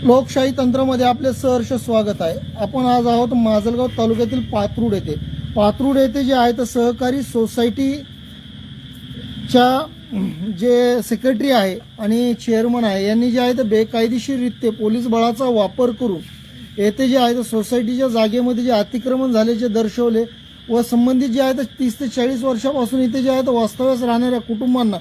लोकशाही तंत्रामध्ये आपले सहर्ष स्वागत आहे। आपण आज आहोत माजलगाव तालुक्यातील पात्रूड येथे। पात्रूड येथे जे आहे तर सहकारी सोसायटीच्या जे सेक्रेटरी आहे आणि चेअरमन आहे यांनी जे आहे तर बेकायदेशीररित्या पोलीस बळाचा वापर करून येथे जे आहे तर सोसायटीच्या जागेमध्ये जे अतिक्रमण झाल्याचे दर्शवले व संबंधित जे आहे तर 30 ते 40 वर्षापासून इथे जे आहे तर वास्तव्यास राहणाऱ्या कुटुंबांना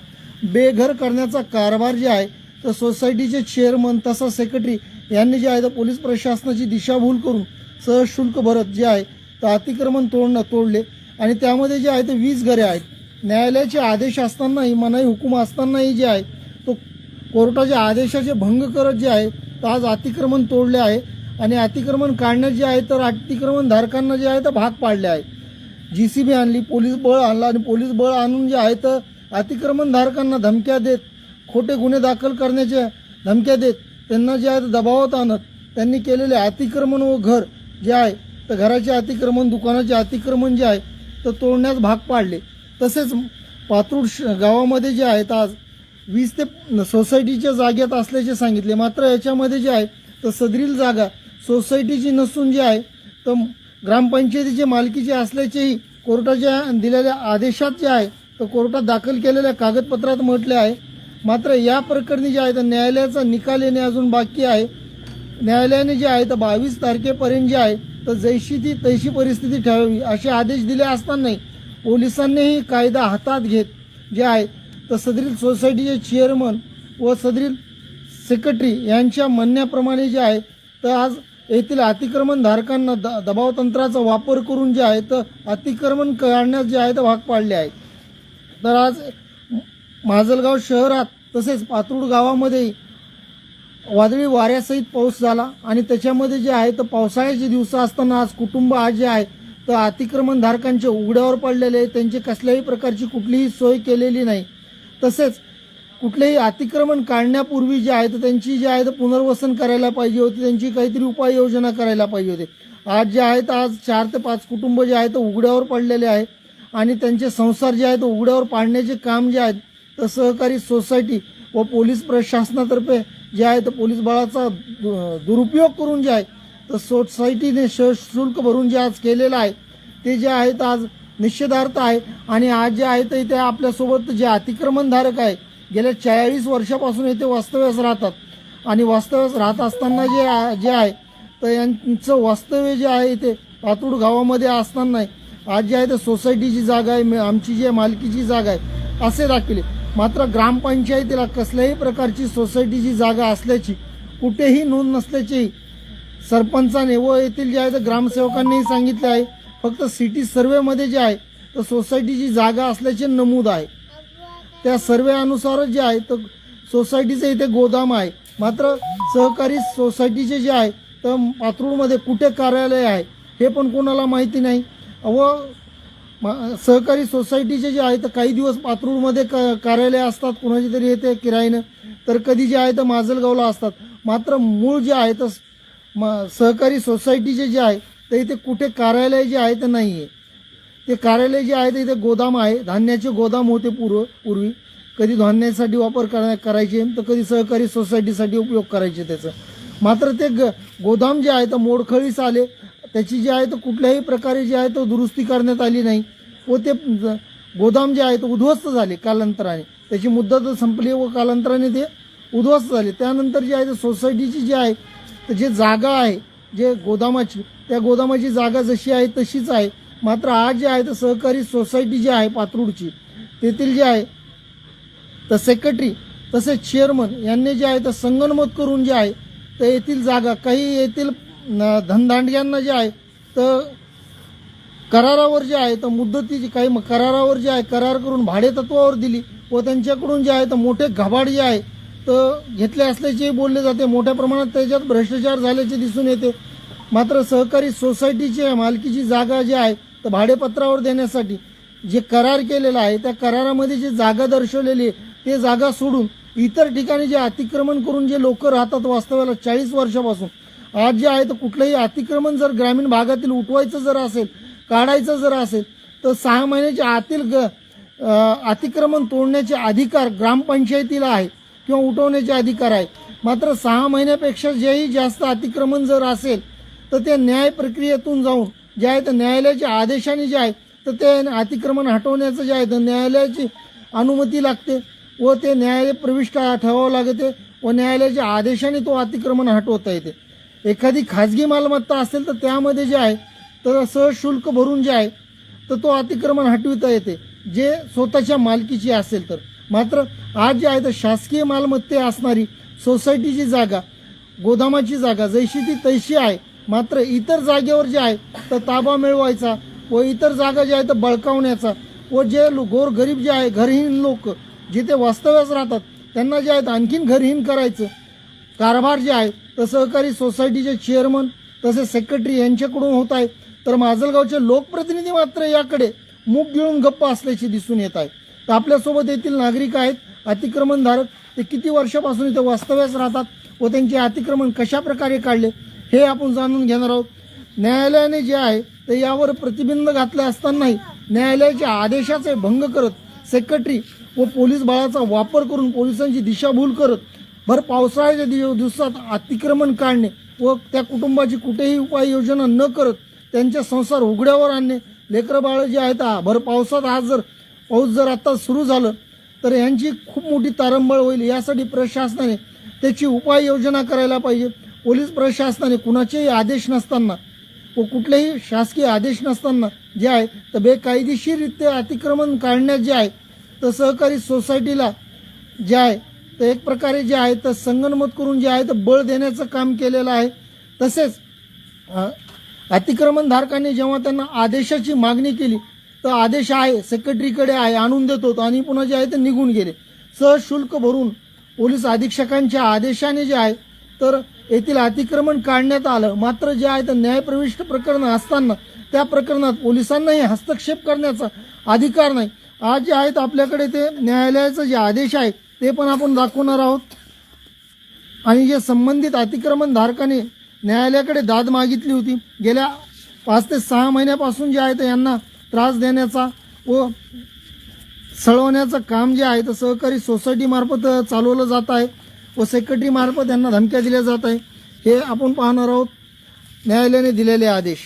बेघर करण्याचा कारभार जे आहे तर सोसायटीचे चेअरमन तसा सेक्रेटरी यांनी जे आहे तर पोलीस प्रशासनाची दिशाभूल करून सहज शुल्क भरत जे आहे तर अतिक्रमण तोडले आणि त्यामध्ये जे आहे ते 20 घरे आहेत। न्यायालयाचे आदेश असतानाही मनाई हुकूम असतानाही जे आहे तो कोर्टाच्या आदेशाचे भंग करत जे आहे तर आज अतिक्रमण तोडले आहे आणि अतिक्रमण काढण्यात जे आहे तर अतिक्रमण धारकांना जे आहे तर भाग पाडले आहे। जीसीबी आणली, पोलीस बळ आणला आणि पोलीस बळ आणून जे आहे तर अतिक्रमण धारकांना धमक्या देत, खोटे गुन्हे दाखल करण्याच्या धमक्या देत, त्यांना जे आहे तर दबावात आणत त्यांनी केलेले अतिक्रमण व घर जे आहे तर घराचे अतिक्रमण, दुकानाचे अतिक्रमण जे आहे तर तोडण्यास भाग पाडले। तसेच पात्रूड गावामध्ये जे आहेत आज 20 ते सोसायटीच्या जागेत असल्याचे सांगितले, मात्र याच्यामध्ये जे आहे तर सदरील जागा सोसायटीची नसून जे आहे तर ग्रामपंचायतीच्या मालकीचे असल्याचेही कोर्टाच्या दिलेल्या आदेशात जे आहे तर कोर्टात दाखल केलेल्या कागदपत्रात म्हटले आहे। मात्र या प्रकरणी जे आहे तर न्यायालयाचा निकाल येणे अजून बाकी आहे। न्यायालयाने जे आहे तर 22 तारखेपर्यंत जे आहे तर जैशी ती तैशी परिस्थिती ठेवावी असे आदेश दिले असतानाही पोलिसांनीही कायदा हातात घेत जे आहे तर सदरील सोसायटीचे चेअरमन व सदरील सेक्रेटरी यांच्या म्हणण्याप्रमाणे जे आहे तर आज येथील अतिक्रमण धारकांना दबाव तंत्राचा वापर करून जे आहे तर अतिक्रमण काढण्यास जे आहे तर भाग पाडले आहे। तर आज माजलगाव शहरात तसेच पात्रूड गावामध्ये वादळी वाऱ्यासहित पाऊस झाला आणि त्याच्यामध्ये जे आहे तर पावसाळ्याचे दिवस असताना आज कुटुंब आज जे आहे तर अतिक्रमण धारकांचे उघड्यावर पडलेले, त्यांची कसल्याही प्रकारची कुठलीही सोय केलेली नाही। तसेच कुठलेही अतिक्रमण काढण्यापूर्वी जे आहे तर त्यांची जे आहे तर पुनर्वसन करायला पाहिजे होती, त्यांची काहीतरी उपाययोजना करायला पाहिजे होते। आज जे आहे तर आज 4 ते 5 कुटुंब जे आहे तर उघड्यावर पडलेले आहे आणि त्यांचे संसार जे आहे तर उघड्यावर पाडण्याचे काम जे आहे तर सहकारी सोसायटी व पोलीस प्रशासनातर्फे जे आहे तर पोलीस बळाचा दुरुपयोग करून जे आहे तर सोसायटीने शुल्क भरून जे आज केलेलं आहे ते जे आहे तर आज निषेधार्थ आहे। आणि आज जे आहे तर इथे आपल्यासोबत जे अतिक्रमणधारक आहे गेल्या 40 वर्षापासून इथे वास्तव्यास राहतात आणि वास्तव्यास राहत असताना जे आहे तर यांचं वास्तव्य जे आहे इथे पात्रूड गावामध्ये असताना आज जे आहे तर सोसायटीची जागा आहे, आमची जी मालकीची जागा आहे असे दाखवले। मात्र ग्रामपंचायतीला कसल्याही प्रकारची सोसायटीची जागा असल्याची कुठेही नोंद नसल्याचेही सरपंचाने व येथील जे आहे तर ग्रामसेवकांनीही सांगितले आहे। फक्त सिटी सर्वेमध्ये जे आहे तर सोसायटीची जागा असल्याचे नमूद आहे। त्या सर्वेनुसारच जे आहे तर सोसायटीचे इथे गोदाम आहे, मात्र सहकारी सोसायटीचे जे आहे तर पात्रूडमध्ये कुठे कार्यालय आहे हे पण कोणाला माहिती नाही। व सहकारी सोसायटीचे जे आहे तर काही दिवस पात्रूडमध्ये कार्यालय असतात कोणाची तरी येते किराईनं, तर कधी जे आहे तर माजलगावला असतात। मात्र मूळ जे आहे तर सहकारी सोसायटीचे जे आहे तर इथे कुठे कार्यालय जे आहे तर नाही आहे। ते कार्यालय जे आहे तर इथे गोदाम आहे, धान्याचे गोदाम होते पूर्वी, कधी धान्यासाठी वापर करायचे तर कधी सहकारी सोसायटीसाठी उपयोग करायचे त्याचं। मात्र ते गोदाम जे आहे तर मोडखळीस आले, त्याची जे आहे तर कुठल्याही प्रकारे जे आहे तर दुरुस्ती करण्यात आली नाही व ते गोदाम जे आहे तर उद्ध्वस्त झाले कालांतराने, त्याची मुदत संपली व कालांतराने ते उद्ध्वस्त झाले। त्यानंतर जे आहे तर सोसायटीची जी आहे तर जे जागा आहे जे गोदामाची, त्या गोदामाची जागा जशी आहे तशीच आहे। मात्र आज जे आहे तर सहकारी सोसायटी जी आहे पात्रूडची तेथील जे आहे तर सेक्रेटरी तसेच चेअरमन यांनी जे आहे तर संगनमत करून जे आहे तर येथील जागा काही येथील धनदांडग्यांना जे आहे तर करारावर जे आहे तर मुदतीची काही करारावर जे आहे करार करून भाडे तत्वावर दिली व त्यांच्याकडून जे आहे तर मोठे घबाड जे आहे तर घेतले असल्याचे बोलले जाते। मोठ्या प्रमाणात त्याच्यात भ्रष्टाचार झाल्याचे दिसून येते। मात्र सहकारी सोसायटीची मालकीची जागा जी आहे तर भाडेपत्रावर देण्यासाठी जे करार केलेला आहे त्या करारामध्ये जी जागा दर्शवलेली आहे ते जागा सोडून इतर ठिकाणी जे अतिक्रमण करून जे लोक राहतात वास्तव्याला 40 वर्षापासून, आज जे आहे तर कुठलंही अतिक्रमण जर ग्रामीण भागातील उठवायचं जर असेल, काढायचं जर असेल तर 6 महिन्याच्या आतील अतिक्रमण तोडण्याचे अधिकार ग्रामपंचायतीला आहे किंवा उठवण्याचे अधिकार आहे। मात्र 6 महिन्यापेक्षा जेही जास्त अतिक्रमण जर असेल तर ते न्याय प्रक्रियेतून जाऊन जे आहे तर न्यायालयाच्या आदेशाने जे आहे तर ते अतिक्रमण हटवण्याचं जे आहे तर न्यायालयाची अनुमती लागते व ते न्यायालय प्रविष्ट ठेवावं लागते व न्यायालयाच्या आदेशाने तो अतिक्रमण हटवता येते. एखादी खाजगी मालमत्ता असेल तर त्यामध्ये जे आहे तर सहज शुल्क भरून जे आहे तर तो अतिक्रमण हटविता येते जे स्वतःच्या मालकीची असेल तर. मात्र आज जे आहे तर शासकीय मालमत्ते असणारी सोसायटीची जागा, गोदामाची जागा जैशी ती तैशी आहे. मात्र इतर जागेवर जे आहे तर ताबा मिळवायचा व इतर जागा जे आहे तर बळकावण्याचा व जे गोरगरीब जे आहे घरहीन लोक जिथे वास्तव्यास राहतात त्यांना जे आहे आणखीन घरहीन करायचं कारभार जे आहे तर सहकारी सोसायटीचे चेअरमन तसेच सेक्रेटरी यांच्याकडून होत आहे. तर माजलगावचे लोकप्रतिनिधी मात्र याकडे मूग गिळून गप्प असल्याचे दिसून येत आहे. तर आपल्यासोबत येथील नागरिक आहेत, अतिक्रमणधारक, ते किती वर्षापासून इथे वास्तव्यास राहतात व त्यांचे अतिक्रमण कशा प्रकारे काढले हे आपण जाणून घेणार आहोत. न्यायालयाने जे आहे ते यावर प्रतिबंध घातले असतानाही न्यायालयाच्या आदेशाचे भंग करत सेक्रेटरी व पोलीस बळाचा वापर करून पोलिसांची दिशाभूल करत भर पावसाळ्याच्या दिवसात अतिक्रमण काढणे व त्या कुटुंबाची कुठेही उपाययोजना न करत त्यांचे संसार उघड्यावर आणणे. लेकरं बाळ जे आहेत भर पावसात आज जर पाऊस जर आता सुरू झालं तर यांची खूप मोठी तारंबळ होईल. यासाठी प्रशासनाने त्याची उपाययोजना करायला पाहिजे. पोलीस प्रशासनाने कुणाचेही आदेश नसताना व कुठलेही शासकीय आदेश नसताना जे आहे तर बेकायदेशीररित्या अतिक्रमण काढण्यात जे आहे तर सहकारी सोसायटीला जे आहे तर एक प्रकारे जे आहे तर संगनमत करून जे आहे तर बळ देण्याचं काम केलेलं आहे. तसेच अतिक्रमणधारकांनी जेव्हा त्यांना आदेशाची मागणी केली तर आदेश आहे सेक्रेटरीकडे आहे, आणून देतो आणि पुन्हा जे आहे ते निघून गेले. सहज शुल्क भरून पोलीस अधीक्षकांच्या आदेशाने जे आहे तर येथील अतिक्रमण काढण्यात आलं. मात्र जे आहे तर न्यायप्रविष्ट प्रकरण असताना त्या प्रकरणात पोलिसांनाही हस्तक्षेप करण्याचा अधिकार नाही. आज जे आहेत आपल्याकडे ते न्यायालयाचा जे आदेश आहे ते पण आपण दाखवणार आहोत. आणि जे संबंधित अतिक्रमणधारकाने न्यायालयाकडे दाद मागितली होती गेल्या 5 ते 6 महिन्यापासून जे आहे तर यांना त्रास देण्याचा व सळवण्याचं काम जे आहे तर सहकारी सोसायटीमार्फत चालवलं जात आहे व सेक्रेटरीमार्फत यांना धमक्या दिल्या जात आहे. हे आपण पाहणार आहोत. न्यायालयाने दिलेले आदेश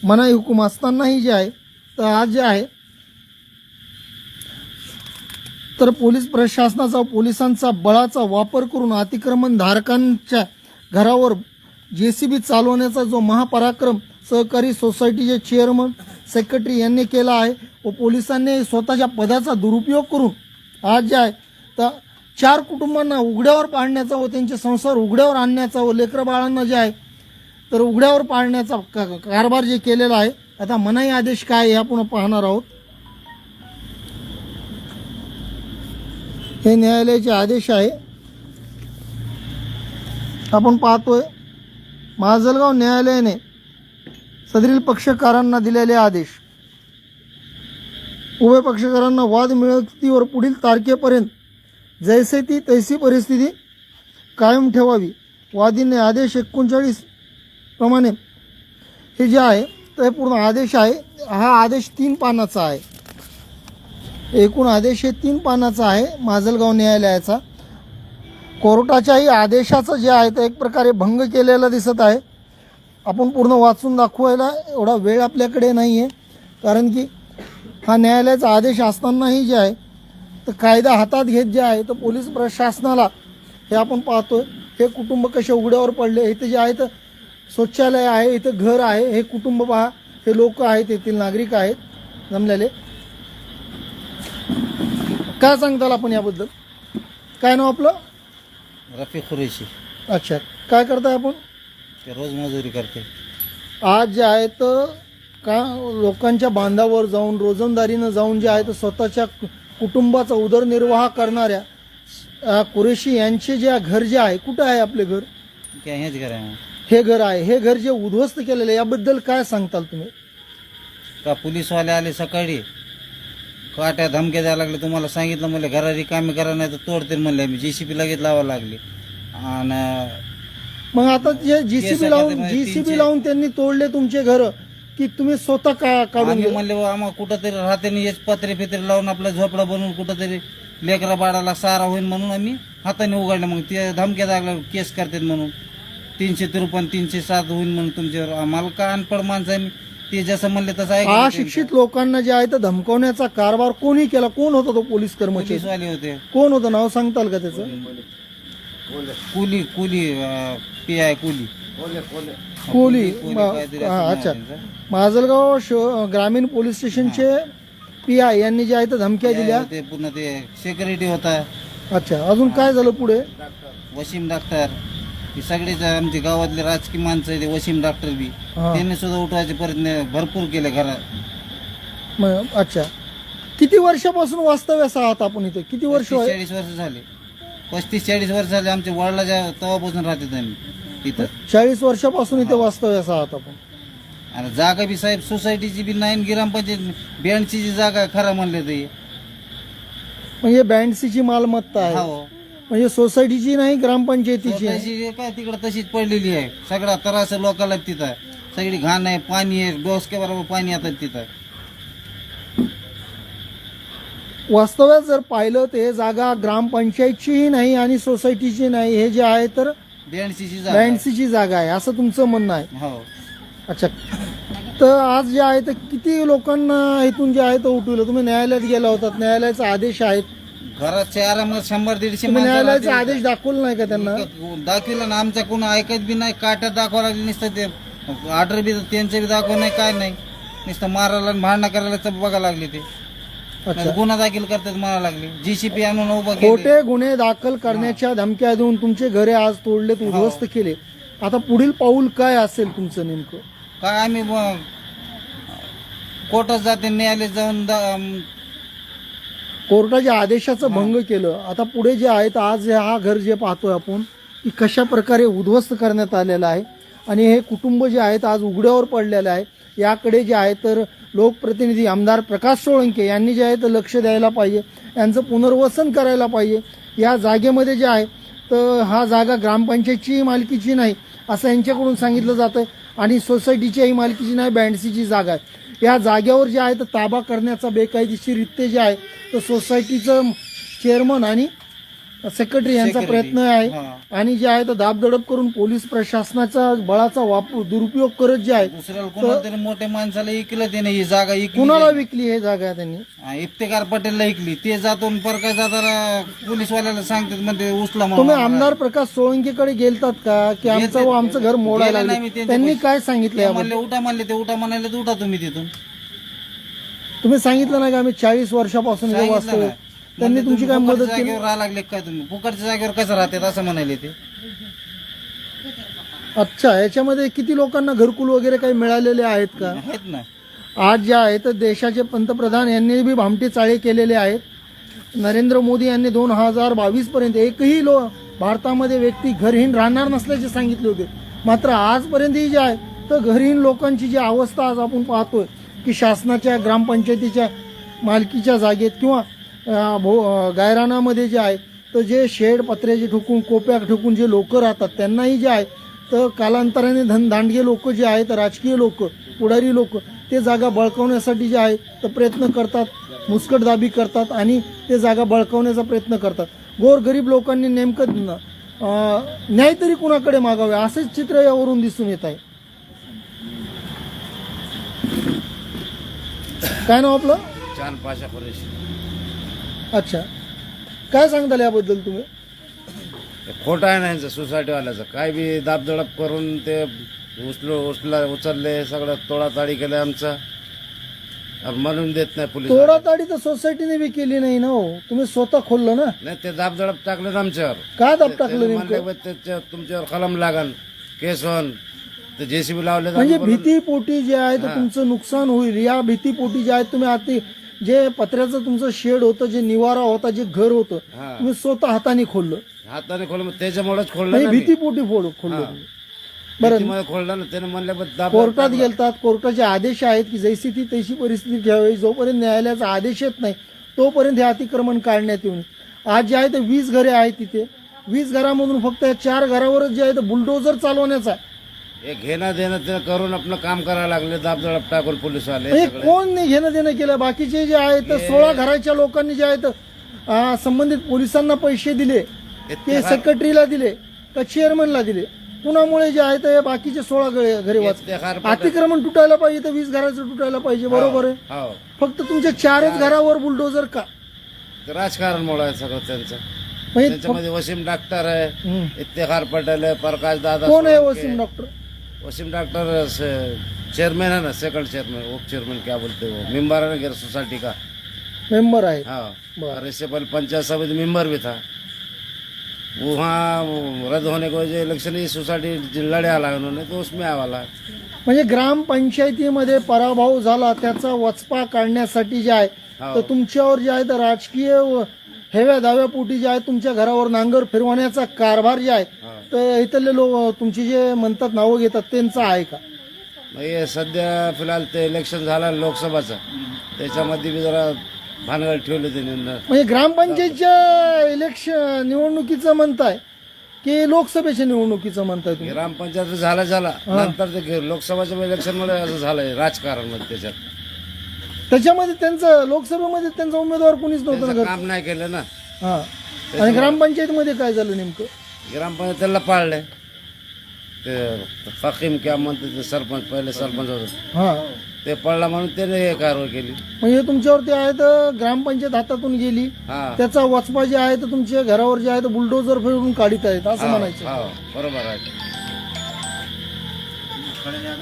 मनाई हुकूम असतानाही जे आहे तर आज जे आहे तर पोलीस प्रशासनाचा पोलिसांचा बळाचा वापर करून अतिक्रमणधारकांच्या घरावर JCB चालवण्याचा जो महापराक्रम सहकारी सोसायटीचे चेअरमन सेक्रेटरी यांनी केला आहे व पोलिसांनी स्वतःच्या पदाचा दुरुपयोग करून आज जे आहे तर 4 कुटुंबांना उघड्यावर पाडण्याचा व त्यांचे संसार उघड्यावर आणण्याचा व लेकरं बाळांना जे आहे तर उघड्यावर पाडण्याचा कारभार जे केलेला आहे. आता मनाई आदेश काय हे आपण पाहणार आहोत. हे न्यायालयाचे आदेश आहे आपण पाहतोय. माजलगाव न्यायालयाने सदरील पक्षकारांना दिलेले आदेश. उभय पक्षकारांना वाद मिळवतीवर पुढील तारखेपर्यंत जैसे ती तैसी परिस्थिती कायम ठेवावी. वादीने आदेश 39 प्रमाणे हे जे आहे तर पूर्ण आदेश आहे. हा आदेश 3 पानाचा आहे. एकूण आदेश हे 3 पानाचा आहे माजलगाव न्यायालयाचा. कोर्टाच्याही आदेशाचं जे आहे ते एक प्रकारे भंग केलेला दिसत आहे. आपण पूर्ण वाचून दाखवायला एवढा वेळ आपल्याकडे नाही आहे कारण की हा न्यायालयाचा आदेश असतानाही जे आहे तर कायदा हातात घेत जे आहे तर पोलीस प्रशासनाला हे आपण पाहतोय. हे कुटुंब कसे उघड्यावर पडले. इथे जे आहे तर शौचालय आहे, इथं घर आहे. हे कुटुंब पहा, हे लोक आहेत, येथील नागरिक आहेत जमलेले. काय सांगताल आपण याबद्दल? काय नाव आपलं? रफिक कुरेशी. अच्छा, काय करताय आपण? ते रोज मजुरी करते. आज जे आहे तर का लोकांच्या बांधावर जाऊन रोजंदारीनं जाऊन जे आहे तर स्वतःच्या कुटुंबाचा उदरनिर्वाह करणाऱ्या कुरेशी यांचे जे घर जे आहे, कुठं आहे आपले घर? काय हेच घर आहे. हे घर आहे. हे घर जे उद्ध्वस्त केलेलं याबद्दल काय सांगताल तुम्ही? का पोलीसवाले आले सकाळी काट्या धमक्या द्यायला लागले. तुम्हाला सांगितलं म्हणले घरा रिकामी करा नाही तर तोडते म्हणले. मी JCB लगेच लावायला लागली. आणि मग आता जे JCB लावून त्यांनी तोडले तुमचे घर की तुम्ही स्वतः काढून आम्ही गेले? म्हणले आम्हाला कुठंतरी राहते हेच पत्रे फित्रे लावून आपलं झोपडा बनवून कुठंतरी लेकरा बाळाला सारा होईल म्हणून आम्ही हाताने उघडलं, मग ते धमक्या लागल्या केस करतात म्हणून 303 307 होईल म्हणून तुमच्यावर. आम्हाला का अनपड माणसं आहे, ते जसं म्हणले तसं ऐकलं त्यांचं. अशिक्षित लोकांना जे आहे तर धमकावण्याचा कारभार कोणी केला? कोण होता तो पोलीस कर्मचारी? पोलीसवाले होते. कोण होतं? नाव सांगताल का त्याचं? कुली PI कुली कोहली. काहीतरी असं नाव अच्छा. आहे त्यांचं. माजलगाव ग्रामीण पोलीस स्टेशनचे PI यांनी जे आहे तर धमक्या दिल्या. ते पुन्हा ते सेक्युरिटी होता अच्छा, अजून काय झालं पुढे? वसीम डॉक्टर, ही सगळेच आमच्या गावातले राजकीय माणसं आहे, ते वसीम डॉक्टर बी हा. त्यांनी सुद्धा उठवायचे प्रयत्न भरपूर केले घरात. अच्छा, किती वर्षापासून वास्तव्यास आहात आपण इथे? किती वर्ष? 40 वर्ष झाले, 35-40 वर्ष झाले आमच्या वडिलाच्या तेव्हापासून राहतात आम्ही तिथं. 40 वर्षापासून इथे वास्तव्यास आहात आपण. आणि जागा बी साहेब सोसायटीची बी नाही, ग्रामपंचायत बँडची जी जागा आहे, खरं म्हणले ते. म्हणजे बँडसीची मालमत्ता आहे, हो, म्हणजे सोसायटीची नाही, ग्रामपंचायतीची आहे. तशी काय तिकडे तशीच पडलेली आहे. सगळा त्रास लोकांना तिथं, सगळी घाण आहे, पाणी आहे, डोसक्या बरोबर पाणी येतात तिथं. वास्तव्यात जर पाहिलं तर हे जागा ग्रामपंचायतचीही नाही आणि सोसायटीची नाही, हे जे आहे तर बँडसीची जागा आहे. बँडसीची जागा आहे, असं तुमचं म्हणणं आहे. हो, अच्छा, तर आज जे आहे तर किती लोकांना इथून जे आहे तर उठवलं? तुम्ही न्यायालयात गेला होतात, न्यायालयाचा आदेश आहेत, घरात आरामात 100-150 तुम्ही न्यायालयाचा माणसं आदेश दाखवला नाही का त्यांना? दाखविला ना, आमच्या कोण ऐकत बी नाही. काट्यात दाखवा लागली नुसतं, ते ऑर्डर बी त्यांचं बी दाखव नाही, काय नाही, नुसतं मारायला आणि भांडणं करायला बघा लागले. ते अच्छा, गुन्हा दाखल करतात म्हणा लागले. GCP आणून उभा केले. खोटे गुन्हे दाखल करण्याच्या धमक्या देऊन तुमचे घरे आज तोडलेत, उद्ध्वस्त केले. आता पुढील पाऊल काय असेल तुमचं नेमकं? काय आम्ही कोर्टात जाते, न्यायालयात जाऊन कोर्टाच्या आदेशाचं भंग केलं. आता पुढे जे आहे तर आज हा घर जे पाहतोय आपण की कशा प्रकारे उद्ध्वस्त करण्यात आलेलं आहे आणि हे कुटुंब जे आहेत आज उघड्यावर पडलेलं आहे. याकडे जे आहे तर लोकप्रतिनिधी आमदार प्रकाश सोळंके यांनी जे आहे तर लक्ष द्यायला पाहिजे, यांचं पुनर्वसन करायला पाहिजे. या जागेमध्ये जे आहे तर हा जागा ग्रामपंचायतची मालकीची नाही असं यांच्याकडून सांगितलं जातं आहे आणि सोसायटीच्याही मालकीची नाही, बँडसीची जागा आहे. या जागेवर जे आहे तर ताबा करण्याचा बेकायदेशीररित्या जे आहे तर सोसायटीचं चेअरमन आणि सेक्रेटरी यांचा प्रयत्न आहे आणि जे आहे तर दाबदडप करून पोलीस प्रशासनाचा बळाचा वापर दुरुपयोग करत जे आहे. दुसऱ्याला कोणाला तरी मोठ्या माणसाला ऐकलं त्याने, ही जागा ऐकली. कुणाला विकली हे जागा त्यांनी? इफ्तेकार पटेलला ऐकली. ते जातो परका जाताना पोलीसवाल्याला सांगतात म्हणते उचला तुम्ही म्हणून. आमदार प्रकाश सोळंकेकडे गेलतात का की आमचं घर मोडायला गेलं नाही लागले? मी त्यांच्या त्यांनी पैसे- काय सांगितलं याबद्दल? म्हणले उठा, म्हणले ते उठा म्हणाले तर उठा तुम्ही तिथून. तुम्ही सांगितलं नाही का आम्ही 40 वर्षापासून इथे सांगितलं वास्तव्य? ना. त्यांनी म्हणले तुमची काय तुम्ही मदत फुकटच्या केली? जागेवर राहा लागले काय तुम्ही? फुकटच्या जागेवर कसं राहतात असं म्हणाले ते. अच्छा, याच्यामध्ये किती लोकांना घरकुल वगैरे काही मिळालेले आहेत का? आहेत ना. आज जे आहे तर देशाचे पंतप्रधान यांनी बी भामटे चाळे केलेले आहेत. नरेंद्र मोदी यांनी 2022 पर्यंत एकही भारतामध्ये व्यक्ती घरहीन राहणार नसल्याचे सांगितले होते. मात्र आजपर्यंतही जे आहे तर घरहीन लोकांची जी अवस्था आज आपण पाहतोय की शासनाच्या ग्रामपंचायतीच्या मालकीच्या जागेत किंवा गायरानामध्ये जे आहे तर जे शेड पत्र्याचे ठोकून, कोप्या ठोकून जे लोक राहतात त्यांनाही जे आहे तर कालांतराने धनदांडगे लोक जे आहेत, राजकीय लोक, पुढारी लोक ते जागा बळकावण्यासाठी जे आहे तर प्रयत्न करतात, मुस्कटदाबी करतात आणि ते जागा बळकावण्याचा प्रयत्न करतात. गोरगरीब लोकांनी नेमकं न्याय तरी कुणाकडे मागावे असेच चित्र यावरून दिसून येत आहे. काय नाव आपलं? चान पाशा कुरेशी. अच्छा, काय सांगताल याबद्दल तुम्ही? खोटं आहे ना यांचं सोसायटीवाल्याचं. काय बी दाबदडप करून ते उचलले, सगळं तोडाताडी केलं आमचं. म्हणून देत नाही पोलीस. तोडाताडी तर सोसायटीने बी केली नाही ना हो, तुम्ही स्वतः खोललं ना. नाही, ते दाबदडप टाकलं आमच्यावर. काय दाब टाकलं म्हणले नेमकं? बा त्याच्या तुमच्यावर कलम लागन, केस होन. ते JCB लावले. म्हणजे भीतीपोटी जे आहे तर तुमचं नुकसान होईल या भीतीपोटी जे आहे तुम्ही आता जे पत्र्याचं तुमचं शेड होतं, जे निवारा होता, जे घर होतं, तुम्ही स्वतः हाताने खोललं. हाताने खोललं, त्याच्यामुळेच खोललं म्हणजे ना मी. भीतीपोटी खोललं तुम्ही. बरं, भीतीमुळे खोललं ना. त्याने म्हणले बा दाब कोर्टात गेलतात, कोर्टाचे आदेश आहेत की जैसी ती तैशी परिस्थिती ठेवावी. जोपर्यंत न्यायालयाचा आदेश येत नाही तोपर्यंत हे अतिक्रमण काढण्यात येऊन. आज जे आहे ते 20 घरे आहेत तिथे. 20 घरामधून फक्त या 4 घरावरच जे आहे ते बुलडोजर चालवण्याचा आहे. हे घेणं देणं ते करून आपलं काम करायला लागले, दाबदडप टाकून पोलीसवाले म्हणजे सगळे. कोण नाही घेणं देणं केलं? बाकीचे जे आहेत तर 16 घराच्या लोकांनी जे आहेत संबंधित पोलिसांना पैसे दिले ते सेक्रेटरीला दिले का चेअरमनला दिले? कुणामुळे जे आहे ते बाकीचे 16 घरे वाच इफ्तेखार अतिक्रमण तुटायला पाहिजे तर 20 घराचं तुटायला पाहिजे, बरोबर आहे. हो फक्त तुमच्या 4च घरावर बुलडोजर का? ते राजकारणमुळे आहे सगळं त्यांचं. म्हणजे त्यांच्यामध्ये वसीम डॉक्टर आहे, हम्म. इफ्तेखार पटेल आहे, प्रकाश दादा कोण आहे Solanke. Waseem doctor? Waseem doctor chairman है ना, सेकंड चेयरमैन, उप चेयरमैन क्या बोलते हैं वो, मेंबर है ना सोसाइटी का. मेंबर आहे. हाँ बरं. और इससे पहले पंचायत समिति मेंबर भी था. वहाँ रद्द होने की वजह इलेक्शन ही सोसाइटी लड़े आला उन्होंने, तो उसमें आवाला. म्हणजे ग्रामपंचायतीमध्ये पराभव झाला त्याचा वचपा काढण्यासाठी जे आहे हो. तर तुमच्यावर जे आहे तर राजकीय हेव्या दाव्यापोटी जे आहे तुमच्या घरावर नांगर फिरवण्याचा कारभार जे आहे हा. तर इथले लोक तुमची जे म्हणतात नावं घेतात त्यांचं आहे का? मग हे सध्या फिलहाल ते इलेक्शन झालं लोकसभाचं, त्याच्यामध्ये बी जरा भानगड ठेवले त्यांनी. म्हणजे ग्रामपंचायतच्या इलेक्शन निवडणुकीचं म्हणताय की लोकसभेच्या निवडणुकीचं म्हणताय तुम्ही? ग्रामपंचायत झाला नंतर ते लोकसभाच्या इलेक्शन मध्ये असं झालंय राजकारण मध्ये. त्याच्यात त्याच्यामध्ये त्यांचं लोकसभेमध्ये त्यांचा उमेदवार कोणीच नव्हतं ना त्यांचं घर. काम नाही केलं ना. हा. आणि ग्रामपंचायतीमध्ये काय झालं नेमकं? ग्रामपंचायत त्याला पाळले. ते फकीम क्या म्हणते ते सरपंच, पहिले सरपंच होते, हा. ते पडला म्हणून त्याने हे कारवाई केली. म्हणजे तुमच्यावरती आहे तर ग्रामपंचायत हातातून गेली, हा त्याचा वचपा जे आहे तर तुमच्या घरावर जे आहे तर बुलडोजर फिरून काढीत आहेत असं म्हणायचं. हा बरोबर आहे.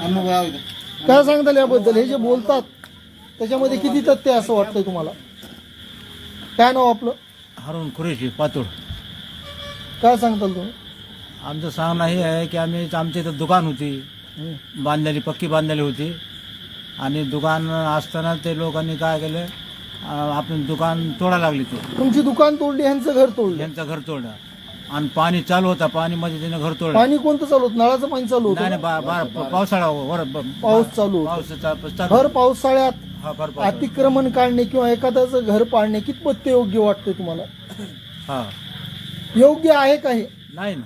अनुभव आहे. काय सांगताल याबद्दल? हे जे बोलतात त्याच्यामध्ये किती तथ्य असं वाटतंय तुम्हाला? काय नाव आपलं? हरून कुरेशी पातूर. काय सांगताल तुम्ही? आमचं सांगणं हे आहे की आमच्या इथं दुकान होती, बांधलेली, पक्की बांधलेली होती. आणि दुकान असताना ते लोकांनी काय केलं, आपण दुकान तोडायला लागली. ते तुमची दुकान तोडली, ह्यांचं घर तोडलं. यांचं घर तोडलं आणि पाणी चालू होता, पाणी मध्ये त्यानं घर तोडलं. पाणी कोणतं चालू होतं? नळाचं पाणी चालू होतं नाही का? नाही, पावसाळा पाऊस चालू होता. पाऊस भर पावसाळ्यात हा भर पाऊस. अतिक्रमण काढणे किंवा एखाद्याचं घर पाडणे कितपत ते योग्य वाटतंय तुम्हाला? हा योग्य आहे का हे? नाही ना.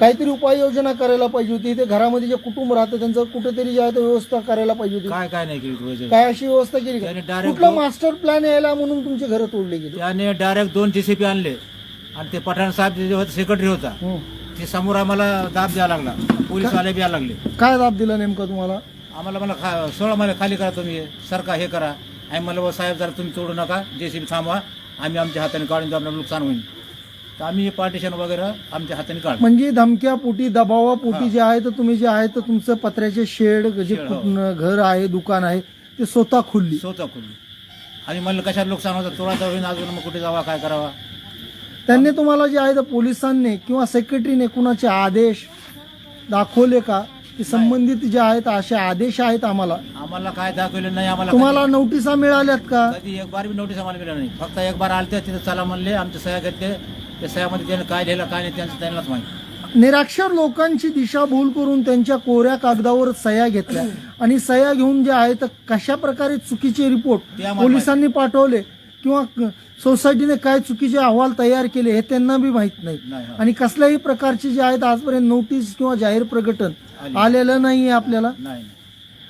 काहीतरी उपाययोजना करायला पाहिजे होती. ते घरामध्ये जे कुटुंब राहतं त्यांचं कुठेतरी जे आहे ते व्यवस्था करायला पाहिजे होती. काय नाही केली. काय अशी व्यवस्था केली त्याने का? direct कुठला मास्टर प्लॅन यायला म्हणून तुमचे घर तोडले गेले? त्याने डायरेक्ट 2 JCB आणले आणि ते पठाण साहेब जे होते सेक्रेटरी होता, ते समोर आम्हाला दाब द्यायला लागला. पोलीसवाले बी यायला लागले. काय दाब दिला नेमका तुम्हाला? आम्हाला 16 महिने खाली करा, तुम्ही सरका हे करा. आम्ही मला साहेब जरा तुम्ही तोडू नका, JCB थांबवा, आम्ही आमच्या हाताने काढून आपलं नुकसान होईल. तर आम्ही पार्टिशन वगैरे आमच्या हाताने काढ. म्हणजे धमक्या पोटी दबावापोटी जे आहे तर तुम्ही जे आहे तर तुमचं पत्र्याचे शेड जे घर आहे, दुकान आहे ते स्वतः खुलली. स्वतः खुल्ली. आणि म्हणलं कशाला नुकसान होतं, तोडाचा होईल, अजून मग कुठे जावा, काय करावा. त्यांनी तुम्हाला जे आहे तर पोलिसांनी किंवा सेक्रेटरीने कुणाचे आदेश दाखवले का की संबंधित जे आहेत असे आदेश आहेत आम्हाला काय दाखवलं नाही. आम्हाला तुम्हाला नोटिसा मिळाल्यात का? कधी एक बार बी नोटीस आम्हाला मिळाली नाही. फक्त एक बार आलते, तिथे चला म्हणले, आमच्या सह्या घेतले. त्या सह्यामध्ये त्याने काय लिहिलं काय नाही त्यांचं त्यांनाच माहिती. निराक्षर लोकांची दिशाभूल करून त्यांच्या कोऱ्या कागदावर सह्या घेतल्या आणि सह्या घेऊन जे आहे तर कशा प्रकारे चुकीचे रिपोर्ट ते आम्हाला पोलिसांनी पाठवले किंवा सोसायटीने काय चुकीचे अहवाल तयार केले हे त्यांना बी माहित नाही. नाही, हा. आणि कसल्याही प्रकारची जे आहेत आजपर्यंत नोटीस किंवा जाहीर प्रकटन आलेलं नाहीये आपल्याला. नाही.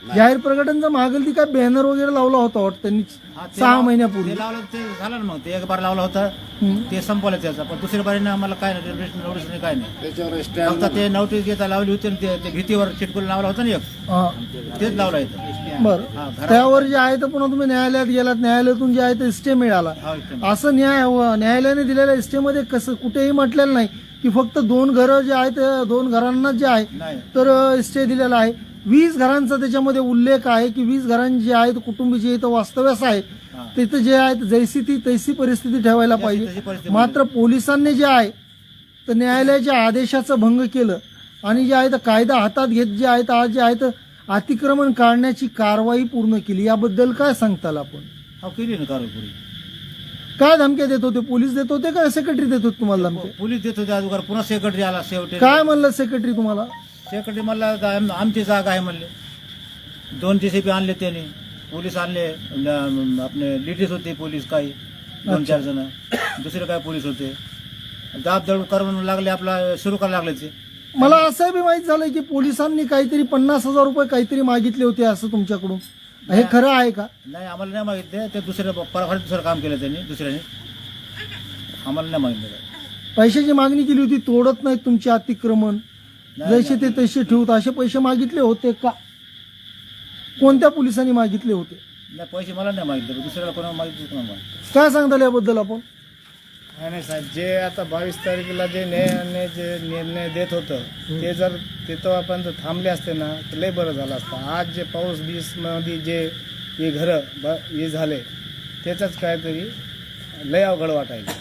जाहीर प्रकटनचा महागलती काय बॅनर वगैरे लावला होता वाटतं त्यांनी हा, ते 6 महिन्यापूर्वी. ते लावलं ते झालं ना. मग ते एक बार लावलं होतं, ते संपवलं त्याचं. पण दुसऱ्या बारीने आम्हाला काय नाही, नोटीस नाही, काय नाही. त्याच्यावर फक्त स्टॅम्प ते नोटीस घेता लावली होती आणि ते भीतीवर चिटकून लावला होता ना एक, हा. तेच लावलं इथं. बरं. हा, घरात- त्यावर जे आहे तर पुन्हा तुम्ही न्यायालयात गेलात, न्यायालयातून जे आहे ते स्टे मिळाला. हा, इथं. असं न्यायालयाने दिलेल्या स्टे मध्ये कसं कुठेही म्हटलेलं नाही की फक्त 2 घरं जे आहेत 2 घरांना जे आहे नाही. तर स्टे दिलेला आहे. 20 घरांचा त्याच्यामध्ये उल्लेख आहे की 20 घरांची जे आहेत कुटुंबी जे इथं वास्तव्यास आहे हा. तिथं जे आहे जैसी ती तैसी परिस्थिती ठेवायला तशी पाहिजे. परिस्थिती मात्र पोलिसांनी जे आहे तर न्यायालयाच्या आदेशाचं भंग केलं आणि जे आहे तर कायदा हातात घेत जे आहेत आज जे आहे तर अतिक्रमण काढण्याची कारवाई पूर्ण केली. याबद्दल काय सांगताल आपण? हा, केली ना कारवाई पुरी. काय धमक्या देत होते? पोलीस देत होते का सेक्रेटरी देत होते तुम्हाला धमक्या? पोलीस देत होते अगोदर, पुन्हा सेक्रेटरी आला शेवटी. काय म्हणलं सेक्रेटरी तुम्हाला? सेक्रेटरी म्हणला आमची जागा आहे म्हणले. 2 JCB आणले त्याने, पोलीस आणले, आपले लेडीज होते पोलीस, काही 2-4 जण, दुसरे काय पोलीस होते. दाबदड करून लागले, आपला सुरू करायला लागले ते. मला असं बी माहित झालंय की पोलिसांनी काहीतरी 50,000 रुपये काहीतरी मागितले होते असं तुमच्याकडून. हे खरं आहे का? नाही, आम्हाला नाही मागितले. ते दुसरं काम केलं त्यांनी दुसऱ्याने, आम्हाला नाही मागितलं. पैशाची मागणी केली होती, तोडत नाहीत तुमचे अतिक्रमण, जसे ते तसे ठेवत, असे पैसे मागितले होते का? कोणत्या पोलिसांनी मागितले होते? नाही, पैसे मला नाही मागितले, दुसऱ्याला कोणाला मागितले कोणाला मागितले. काय सांगताल याबद्दल आपण? नाही साहेब, जे आता 22 तारखेला जे न्यायालयाने जे निर्णय देत होतं ते जर तिथं आपण जर थांबले असते ना तर लय बरं झालं असतं. आज जे पाऊस बीस मध्ये जे हे घरं हे झाले त्याचंच काहीतरी लय अवघड वाटायचं,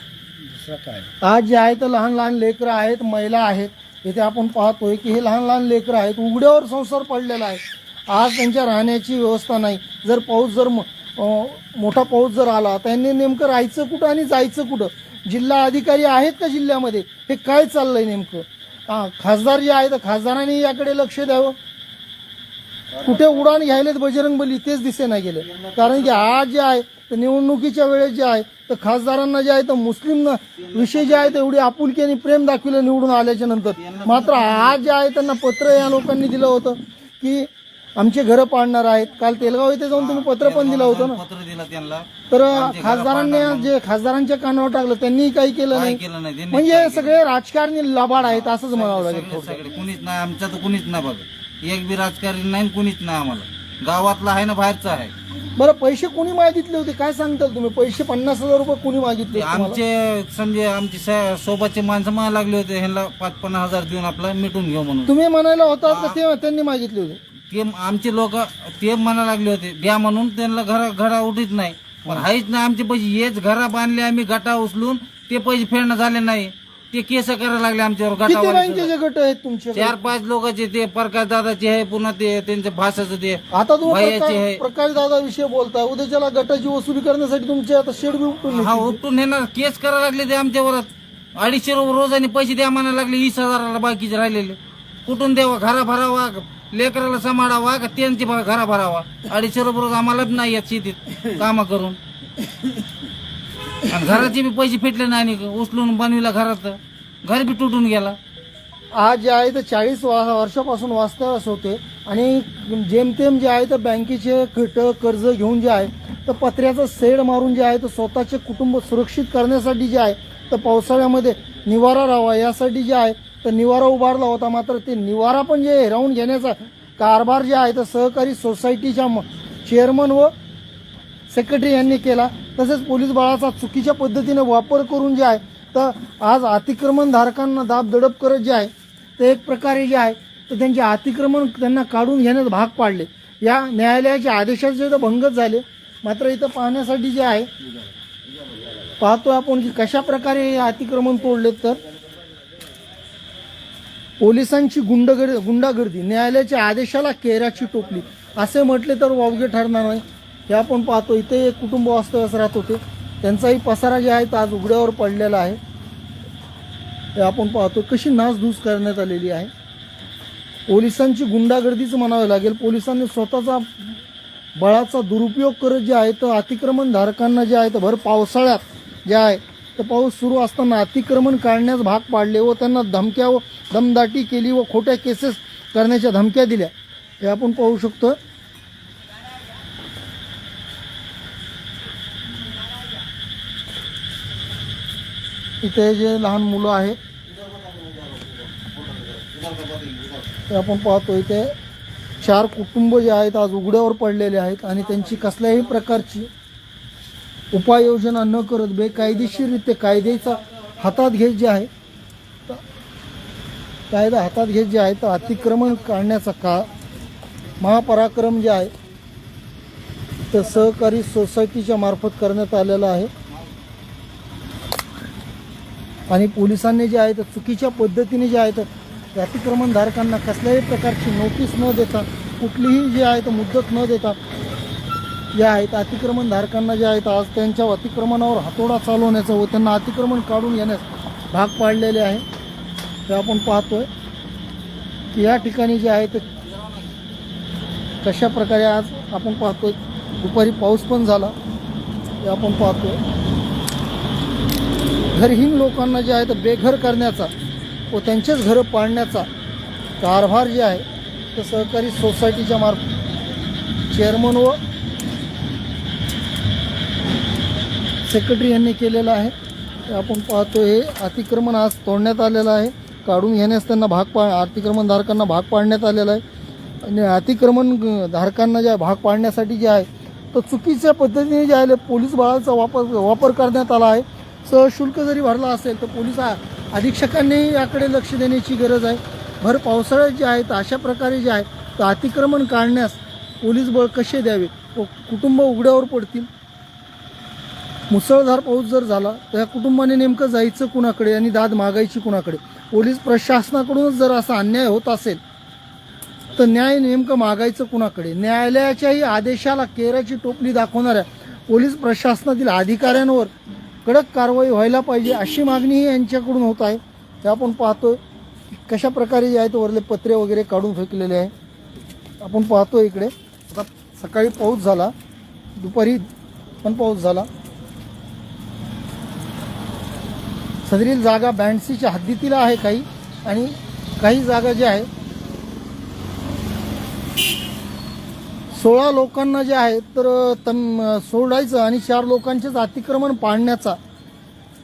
दुसरं काय. आज जे आहे तर लहान लहान लेकरं आहेत, महिला आहेत, इथे आपण पाहतोय की हे लहान लहान लेकरं आहेत, उघड्यावर संसार पडलेला आहे. आज त्यांच्या राहण्याची व्यवस्था नाही. जर पाऊस जर मोठा पाऊस जर आला त्यांनी नेमकं राहायचं कुठं आणि जायचं कुठं? जिल्हा अधिकारी आहेत का जिल्ह्यामध्ये? हे काय चाललंय नेमकं? खासदार जे आहे तर खासदारांनी याकडे लक्ष द्यावं. कुठे उडाण घ्यायलेत बजरंगबली तेच दिसे नाही गेले. कारण की आज जे आहे तर निवडणुकीच्या वेळेस जे आहे तर खासदारांना जे आहे तर मुस्लिम विषय जे आहे तर एवढी आपुलकी आणि प्रेम दाखविलं निवडून आल्याच्या नंतर. मात्र आज जे आहे त्यांना पत्र या लोकांनी दिलं होतं की आमचे घरं पाडणार आहेत. काल तेलगाव इथे जाऊन तुम्ही पत्र पण दिलं होतं ना. पत्र दिलं त्यांना, तर खासदारांनी जे खासदारांच्या कानावर टाकलं त्यांनी काही केलं नाही. केलं नाही त्यांनी. म्हणजे सगळे राजकारणी लबाड आहेत असंच म्हणावं लागेल. सगळे कुणीच नाही, आमच्या तर कुणीच नाही बघा, एक बी राजकारणी नाही, कुणीच नाही आम्हाला. गावातला आहे ना बाहेरचा आहे. बरं, पैसे कोणी मागितले होते काय सांगताल तुम्ही? पैसे 50,000 रुपये कोणी मागितले? आमचे समजे आमची सोबतचे माणसं म्हणायला लागले होते ह्यांना 5-50 हजार देऊन आपलं मिटून घेऊ म्हणून. तुम्ही म्हणायला होता का ते त्यांनी मागितले होते? ते आमचे लोक ते म्हणायला लागले होते द्या म्हणून. त्यांना घरा उठीत नाही, पण हाईच नाही आमचे पैसे. हेच घरा बांधले आम्ही, गटा उचलून ते पैसे फेडणं झाले नाही. ते केस करायला लागले आमच्यावर. किती गटावाले बँकेचे गट आहेत तुमचे? 4-5 लोकांचे, ते प्रकाश दादाचे आहे, पुन्हा ते त्यांच्या भाषाचं ते आता तुम्ही बायाचे आहे. प्रकाश दादा विषय बोलताय, उद्याच्याला गटाची वसुली करण्यासाठी तुमचे आता शेड बी उपटून हा नेतील. उपटून नेणार. केस करायला लागले ते आमच्यावर. 250 रोजाने पैसे द्या म्हणायला लागले. 20,000 बाकीचे राहिलेले कुठून द्यावा? घरा भरावा, लेकराला सांभाळावा का त्यांची घरा भरावा? 250 रोज आम्हाला बी नाही येत शेतीत कामं करून. आणि घराचे बी पैसे फेटले नाही आणि उचलून बनविला घरात, घर बी तुटून गेला. आज जे आहे तर 40 वर्षापासून वास्तव्यास होते आणि जेमतेम जे आहे तर बँकेचे कर्ज घेऊन जे आहे तर पत्र्याचं शेड मारून जे आहे तर स्वतःचे कुटुंब सुरक्षित करण्यासाठी जे आहे तर पावसाळ्यामध्ये निवारा राहावा यासाठी जे आहे तर निवारा उभारला होता. मात्र ते निवारा पण जे हिरावून घेण्याचा कारभार जे आहे तर सहकारी सोसायटीच्या चेअरमन व सेक्रेटरी यांनी केला. तसेच पोलीस बळाचा चुकीच्या पद्धतीने वापर करून जे आहे तर आज अतिक्रमण धारकांना दाब दडप करत जे आहे ते एक प्रकारे जे आहे तर त्यांचे अतिक्रमण त्यांना काढून घेण्यास भाग पाडले. या न्यायालयाच्या आदेशाचे तर भंगच झाले. मात्र इथं पाहण्यासाठी जे आहे पाहतोय आपण की कशा प्रकारे हे अतिक्रमण तोडले. तर पोलिसांची गुंडागर्दी, न्यायालयाच्या आदेशाला केराची टोपली असे म्हटले तर वावगे ठरणार नाही. हे आपण पाहतो इथे एक कुटुंब वास्तव्यास राहत होते, त्यांचाही पसारा जे आहे तो आज उघड्यावर पडलेला आहे. हे आपण पाहतो कशी नासधूस करण्यात आलेली आहे. पोलिसांची गुंडागर्दीच म्हणावे लागेल. पोलिसांनी स्वतःचा बळाचा दुरुपयोग करत जे आहे तर अतिक्रमण धारकांना जे आहे तर भर पावसाळ्यात जे आहे तर पाऊस सुरू असताना अतिक्रमण काढण्यास भाग पाडले व त्यांना धमक्या व दमदाटी केली व खोट्या केसेस करण्याच्या धमक्या दिल्या. हे आपण पाहू शकतो. इथे जे लहान मुलं आहेत ते आपण पाहतो. इथे 4 कुटुंब जे आहेत आज उघड्यावर पडलेले आहेत आणि त्यांची कसल्याही प्रकारची उपाययोजना न करत बेकायदेशीररित्या कायद्याचा हातात घेत जे आहे कायदा हातात घेत जे आहे तर अतिक्रमण काढण्याचा महापराक्रम जे आहे तर सहकारी सोसायटीच्या मार्फत करण्यात आलेला आहे. आणि पोलिसांनी जे आहे तर चुकीच्या पद्धतीने जे आहे तर अतिक्रमण धारकांना कसल्याही प्रकारची नोटीस न देता, कुठलीही जे आहे तर मुदत न देता जे आहेत अतिक्रमण धारकांना जे आहेत आज त्यांच्या अतिक्रमणावर हातोडा चालवण्याचा व त्यांना अतिक्रमण काढून घेण्यास भाग पाडलेले आहे. हे आपण पाहतोय की या ठिकाणी जे आहे तर कशा प्रकारे आज आपण पाहतोय दुपारी पाऊस पण झाला. हे आपण पाहतोय घरहीन लोकांना जे आहे तर बेघर करण्याचा व त्यांचेच घरं पाडण्याचा कारभार जे आहे तर सहकारी सोसायटीच्या मार्फत चेअरमन व सेक्रेटरी यांनी केलेला आहे. हे आपण पाहतो हे अतिक्रमण आज तोडण्यात आलेलं आहे. काढून घेण्यास त्यांना अतिक्रमणधारकांना भाग पाडण्यात आलेलं आहे. आणि अतिक्रमण धारकांना जे भाग पाडण्यासाठी जे आहे तर चुकीच्या पद्धतीने जे आहे पोलीस बळाचा वापर करण्यात आला आहे. सहशुल्क जरी भरला असेल तर पोलीस अधीक्षकांनी याकडे लक्ष देण्याची गरज आहे. भर पावसाळ्यात जे आहे तर अशा प्रकारे जे आहे तर अतिक्रमण काढण्यास पोलीस बळ कसे द्यावे, कुटुंब उघड्यावर पडतील. मुसळधार पाऊस जर झाला तर या कुटुंबाने नेमकं जायचं कुणाकडे आणि दाद मागायची कुणाकडे. पोलीस प्रशासनाकडूनच जर असा अन्याय होत असेल तर न्याय नेमकं मागायचं कुणाकडे. न्यायालयाच्याही आदेशाला केराची टोपली दाखवणाऱ्या पोलीस प्रशासनातील अधिकाऱ्यांवर कडक कारवाई व्हायला पाहिजे अशी मागणीही यांच्याकडून होत आहे. ते आपण पाहतोय कशा प्रकारे जे आहे ते वरले पत्रे वगैरे काढून फेकलेले आहे. आपण पाहतो इकडे आता सकाळी पाऊस झाला, दुपारी पण पाऊस झाला. सदरील जागा बँडसीच्या हद्दीतील आहे काही, आणि काही जागा ज्या आहे 16 लोकांना जे आहे तर सोडायचं आणि 4 लोकांचेच अतिक्रमण पाडण्याचा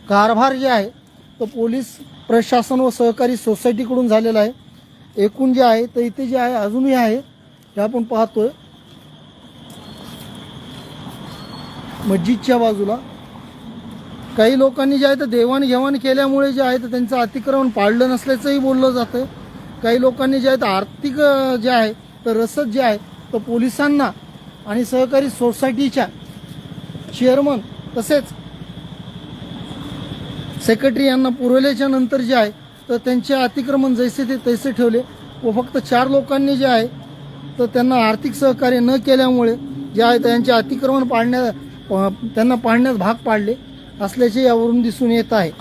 कारभार जे आहे तो पोलीस प्रशासन व सहकारी सोसायटीकडून झालेला आहे. एकूण जे आहे तर इथे जे आहे अजूनही आहे हे आपण पाहतोय मस्जिदच्या बाजूला. काही लोकांनी जे आहे तर देवाणघेवाण केल्यामुळे जे आहे तर त्यांचं अतिक्रमण पाडलं नसल्याचंही बोललं जातं. काही लोकांनी जे आहे तर आर्थिक जे आहे तर रसद जे आहे तर पोलिसांना आणि सहकारी सोसायटीच्या चेअरमन तसेच सेक्रेटरी यांना पुरवल्याच्या नंतर जे आहे तर त्यांचे अतिक्रमण जैसे ते तैसे ठेवले व फक्त 4 लोकांनी जे आहे तर त्यांना आर्थिक सहकार्य न केल्यामुळे जे आहे त्यांचे अतिक्रमण त्यांना पाडण्यास भाग पाडले असल्याचे यावरून दिसून येत आहे.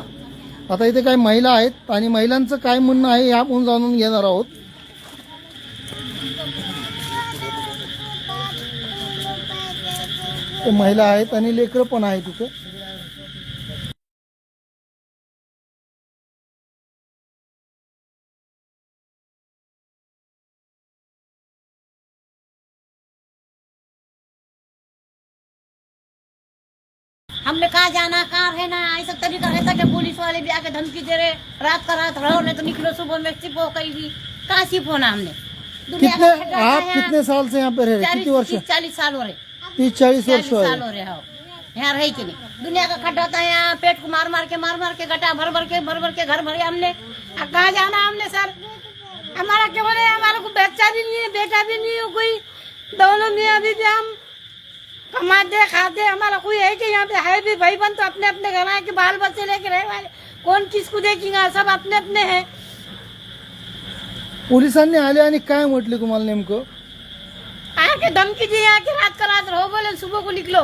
आता इथे काही महिला आहेत आणि महिलांचं काय म्हणणं आहे हे आपण जाणून घेणार आहोत. ते महिला आहेत आणि लेकरं पण आहेत तिथे. हमने कहाँ जाना, कहाँ रहना, ऐसा तरीका रहता कि पुलिस वाले भी आके धमकी दे रहे, रात का रात रहो नहीं तो निकलो सुबह में सिप हो कहीं भी. कहाँ सिप होना हमने. दुनिया कितने का खड्डा आप है कितने साल से यहाँ पे रह रहे, कितने वर्ष? 40 साल हो रहे. 30-40 वर्ष 40 हुए. साल हो रहे हो यहाँ रही कि नहीं. दुनिया का खड्डा था यहाँ, पेट को मार मार के गड्ढा भर भर के घर भरे हमने. अब कहाँ जाना हमने सर. हमारा केवल है, हमारा को बच्चा भी नहीं है, बेटा भी नहीं है कोई. दोनों में अभी भी हम कमाते खाते. हमारा कोई है कि यहाँ पे है भी भाई बन तो अपने अपने घर के बाल बच्चे लेके रहे वाले. कौन किसको देखेगा, सब अपने अपने हैं. पोलिसांनी आले आणि काय म्हटले तुम्हाला नेमकं? आके धमकी दी यहाँ की रात का रात रहो बोले सुबह को निकलो.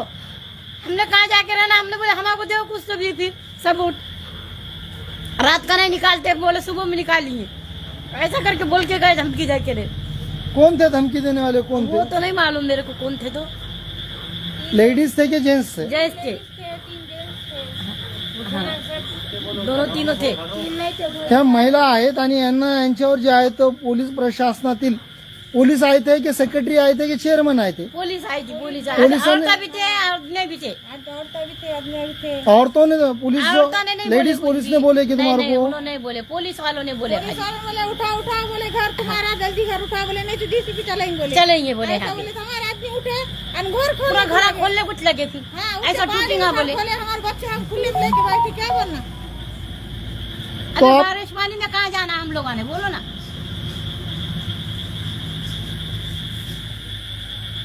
हमने कहाँ जाके रहना. हमने बोले हमारे दो कुछ तो भी फिर सब उठ रात का नहीं निकालते, बोले सुबह में निकालेंगे. ऐसा करके बोल के गए धमकी जाके रहे. कौन थे धमकी देने वाले, कौन वो थे? तो नहीं मालूम मेरे को कौन थे. तो लेडीज थे कि जेंट्स थे? जैस थे. हाँ. दोनों तीनों थे. त्या महिला आहेत आणि यांच्यावर जे आहे तो पोलीस प्रशासनातील पोलीस आए थे कि सेक्रेटरी आए थे कि चेयरमैन आए थे? पुलिस आई थी. पुलिस पुलिस ने- औरतें भी थे आदमी भी थे. औरतों ने पुलिस औरतों ने नहीं लेडीज बोले पुलिस कुछ ने भी. बोले कि नहीं, तुम्हारे नहीं, को उन्होंने नहीं बोले. पुलिस वालों ने बोले खाली. बोले उठा उठा बोले घर तुम्हारा जल्दी घर उठा बोले नहीं तो डीसीपी चलेंगे बोले. चलेंगे बोले. ऐसा हाँ. बोले तो हमारे आदमी उठे और घर पूरा खोले. घर खोलने कुछ लगे फिर. हाँ, उसके ऐसा बाद टूटेगा ही घर बोले. खोले. हमारे बच्चे हम खुले में लेके बैठे क्या बोलना. तो अरे आप- बारिश पानी में कहाँ जाना हम लोगों ने, बोलो ना.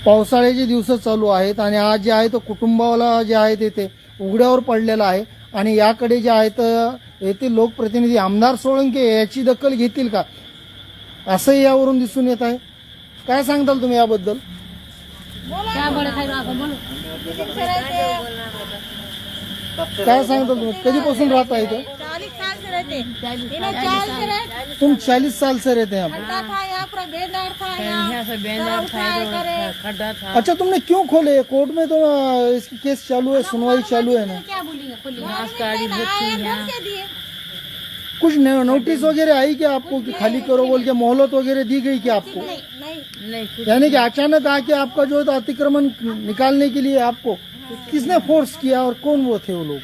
पावसाळ्याचे दिवस चालू आहेत आणि आज जे आहे तो कुटुंबाला जे आहे ते उघड्यावर पडलेला आहे. आणि याकडे जे आहे तर येथील लोकप्रतिनिधी आमदार सोळंके याची दखल घेतील का असंही यावरून दिसून येत आहे. काय सांगताल तुम्ही याबद्दल? क्या बोले खाई आपको बोलो. काय सांगताल तुम्ही, कधीपासून राहता इथे? 40 साल से रहते. इन्हें 40 से रहते. तुम 40 साल से रहते हैं यहाँ खड्डा था यहाँ पूरा बेदार था यहाँ. सब उठाए करे. अच्छा, तुमने क्यों खोले? कोर्ट में तो इसकी केस चालू है, सुनवाई चालू है ना. क्या बोलेंगे खुली. आए धमकी दिए. कुछ नोटिस वगैरह आई क्या आपको कि खाली करो बोल के मोहलत वगैरह दी गई क्या आपको? नहीं यानी कि अचानक आके आपका जो है तो अतिक्रमण निकालने के लिए आपको किसने फोर्स किया और कौन वो थे वो लोग?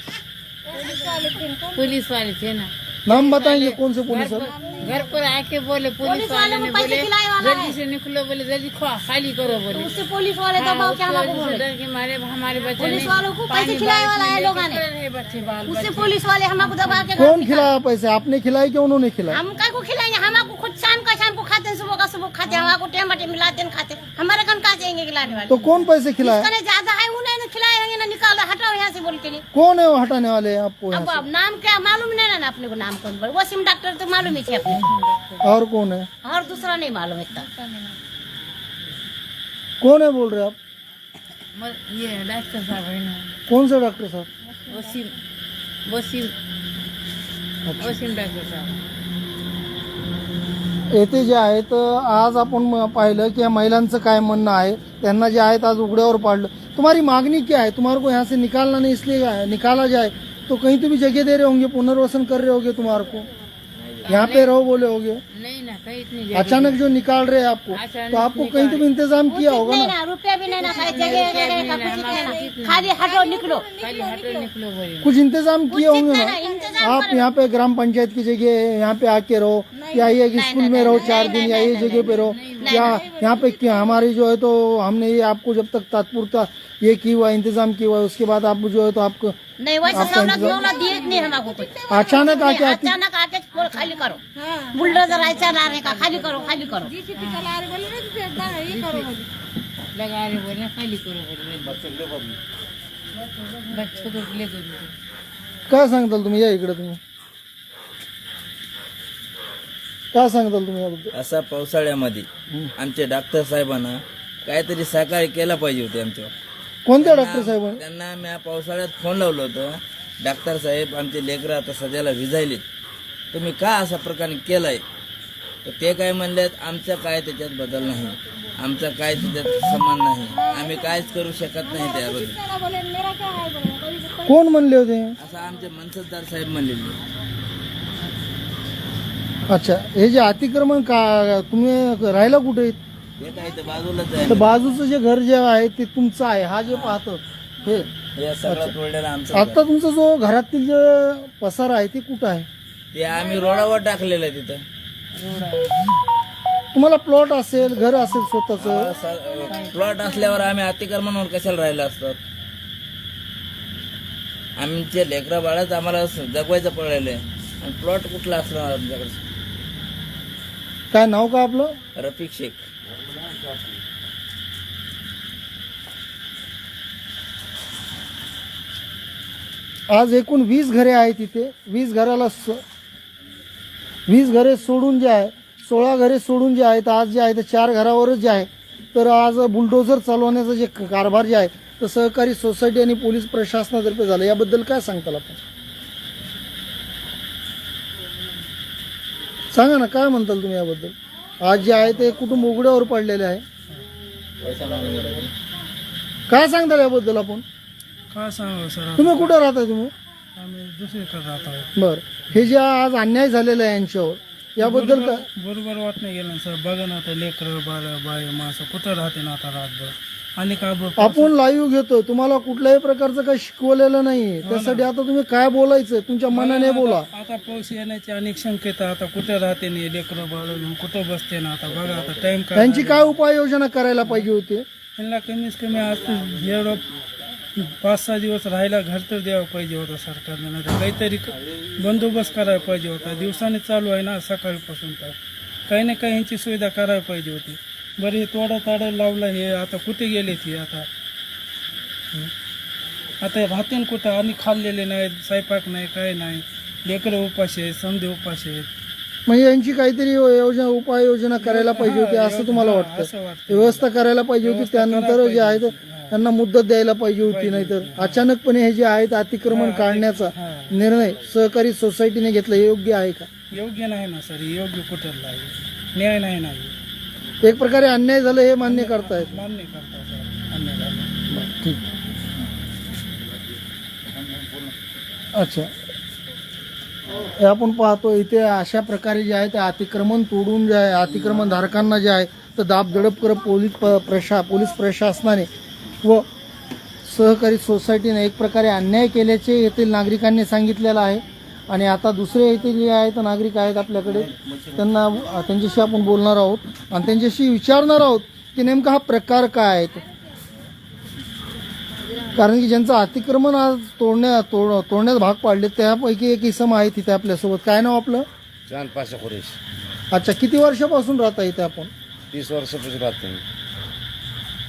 पुलिस वाले थे ना, नाम बताएंगे कौन से पुलिस वाले? घर पर आके बोले, पुलिस वाले ने पैसे बोले खिलाए वाला जल्दी से निकलो, बोले जल्दी खाली करो बोले। उससे पुलिस वाले दबाव के हमको बोले, डर के मारे हमारे बच्चे पुलिस वालों को पैसे खिलाए वाला है लोगों ने, ने बच्चे बाल उससे पुलिस वाले हमको दबा के कौन खिलाया पैसे? आपने खिलाए कि उन्होंने खिलाया? हम काय को खिलाएंगे? हमको खुद शाम को खाते हैं, सुबह का सुबह खाते हैं, हमको टमाटे मिलाते हैं खाते हैं, हमारे कौन कहा जाएंगे खिलाने वाले? तो कौन पैसे खिलाया? जिसका ज्यादा है उन्हें न खिलाएंगे ना, निकालो हटाओ यहाँ से बोल के नहीं। कौन है वो हटाने वाले आपको यहाँ अब नाम क्या मालूम नहीं ना अपने को, नाम कौन बोले? वसीम डॉक्टर तो मालूम ही थे अपने, से? और कौन है? और दूसरा नहीं मालूम इतना। कौन है बोल रहे आप? ये डॉक्टर साहब है ना, कौन से डॉक्टर साहब? वसीम वसीम वसीम डॉक्टर साहब। येथे जे आहे तर आज आपण पाहिलं की या महिलांचं काय म्हणणं आहे, त्यांना जे आहे ते आज उघड्यावर पाडलं। तुम्हारी मागणी क्या है? तुम्हारे को यहाँ से निकालना नहीं, इसलिए निकाला जाए तो कहीं तो भी जगह दे रहे होंगे, पुनर्वसन कर रहे होंगे तुम्हारे को, यहाँ पे रहो बोले होगे। नहीं ना, कहीं इतनी अचानक जो निकाल रहे हैं आपको, तो आपको कहीं तो भी इंतजाम किया होगा नहीं ना? ना, रुपया भी नहीं ना, खाली जगह का कुछ नहीं ना, खाली हटो निकलो। खाली हटो निकलो बोले। कुछ इंतजाम किए होंगे नहीं, ना? इंतजाम आप यहाँ पे ग्राम पंचायत की जगह यहाँ पे आके रहो, या ये स्कूल में रहो 4 दिन, या ये जगह पे रहो, या यहाँ पे क्या हमारी जो है तो हमने ये आपको जब तक तात्पुरता ये की हुआ इंतजाम किया हुआ, उसके बाद आप जो है तो आपको नहीं वैसा सवलत दिए नहीं हमको कुछ। अचानक आके अचानक आके बोल खाली करो, बुलडोजर ऐसा लाने का, खाली करो खाली करो। लगा रहे बोले खाली करो बोले, बच्चों को ले दो। काय सांगताल तुम्ही? या इकडे तुम्ही काय सांगताल तुम्ही याबद्दल? असा पावसाळ्यामध्ये आमच्या डॉक्टर साहेबांना काहीतरी सहकार्य केला पाहिजे होते आमच्यावर। कोणत्या डॉक्टर साहेबांनी? त्यांना मी पावसाळ्यात फोन लावलं होतं, डॉक्टर साहेब आमचे लेकरं आता सध्याला विजायलेत, तुम्ही का अशा प्रकारे केलाय? तर ते काय म्हणलेत, आमचा काय त्याच्यात बदल नाही, आमचा काय त्याच्यात समान नाही, आम्ही काहीच करू शकत नाही त्याबद्दल, कोण म्हणले होते? असं आमचे मनसबदार साहेब म्हणलेले। अच्छा, हे जे अतिक्रमण का तुम्ही राहायला कुठे आहेत? हे काय तर बाजूलाच आहे, तर बाजूचं जे घर जे आहे ते तुमचं आहे, हा जे पाहतो हे हे सगळं तोडलेलं आमचं घर. आता तुमचा जो घरातील जे पसारा आहे ते कुठं आहे? ते आम्ही रोडावर टाकलेलं आहे तिथं। तुम्हाला प्लॉट असेल, घर असेल स्वतःच, प्लॉट असल्यावर आम्ही अतिक्रमणावर कशाला राहिला असतात? आमचे लेकरा बाळाच आम्हाला जगवायचं पडलेलं आहे, आणि प्लॉट कुठला असणार आमच्याकडे? काय नाव का आपलं? रफिक शेख। आज एकूण 20 घरे आहेत तिथे, 20 घराला 20 घरे सोडून जे आहे 16 घरे सोडून जे आहेत आज जे आहे ते 4 घरावरच जे आहे तर आज बुलडोझर चालवण्याचा जे कारभार जे आहे तर सहकारी सोसायटी आणि पोलीस प्रशासनातर्फे झालं, याबद्दल काय सांगताल आपण? सांगा ना, काय म्हणताल तुम्ही याबद्दल? आज जे आहे ते कुटुंब उघड्यावर पडलेले आहे, काय सांगताल याबद्दल आपण? काय सांगू सर, तुम्ही कुठं राहताय? तुम्ही आम्ही दुसरीकडे राहत आहोत। बर, हे जे आज अन्याय झालेला आहे यांच्यावर याबद्दल काय? बरोबर वाट नाही गेलं सर, बघा ना आता लेकरं बाळ बाय माणसं कुठं राहते ना आता रातभर, आणि काय आपण लाईव्ह घेतो, तुम्हाला कुठल्याही प्रकारचं काही शिकवलेलं नाही, त्यासाठी आता तुम्ही काय बोलायचं तुमच्या मनाने बोला। आता पाऊस येण्याचे अनेक संकेत, आता कुठं राहते नाही लेकरं बाळ घेऊन कुठं बसते ना, आता बघा आता टाइम काय त्यांची काय उपाययोजना करायला पाहिजे होती? त्यांना कमीत कमी आज एवढं 5-6 दिवस राहायला घर तर द्यावं पाहिजे होतं सरकारने, नाही तर काहीतरी बंदोबस्त करायला पाहिजे होता। दिवसाने चालू आहे ना सकाळपासून, तर काही ना काही यांची सुविधा करायला पाहिजे होती। बरं हे तोडा लावला, हे आता कुठे गेले ते आता राहते कुठं, आणि खाल्लेले नाही, स्वयंपाक नाही, काय नाही, लेकरं उपाशी आहेत, समधे उपाशी आहेत। म्हणजे यांची काहीतरी उपाययोजना करायला पाहिजे होती असं तुम्हाला असं वाटतं? वाटतं। व्यवस्था करायला पाहिजे होती, त्यानंतर जे आहे ते त्यांना मुदत द्यायला पाहिजे होती, नाहीतर अचानकपणे हे जे आहे ते अतिक्रमण काढण्याचा निर्णय सहकारी सोसायटीने घेतला, हे योग्य आहे का? योग्य नाही ना सर, योग्य कुठं आहे, न्याय नाही, एक प्रकारे अन्याय झालं हे मान्य करतायत? मान्य करता सर, अन्याय झाला। ठीक, अच्छा, हे आपण पाहतो इथे अशा प्रकारे जे आहे ते अतिक्रमण तोडून जे आहे अतिक्रमण धारकांना जे आहे तर दाब दडप करत पोलीस प्रशासनाने व सहकारी सोसायटीने एक प्रकारे अन्याय केल्याचे येथील नागरिकांनी सांगितलेलं आहे. आणि आता दुसरे येथील जे आहेत नागरिक आहेत आपल्याकडे, त्यांच्याशी आपण बोलणार आहोत आणि त्यांच्याशी विचारणार आहोत की नेमका हा प्रकार काय आहे. कारण की ज्यांचं अतिक्रमण आज तोडण्यास भाग पाडले त्यापैकी एक इसम आहे तिथे आपल्यासोबत. काय नाव आपलं? चांद पाशा खुरेश. अच्छा, किती वर्षापासून राहता इथे आपण? 30 वर्षापासून राहतो मी.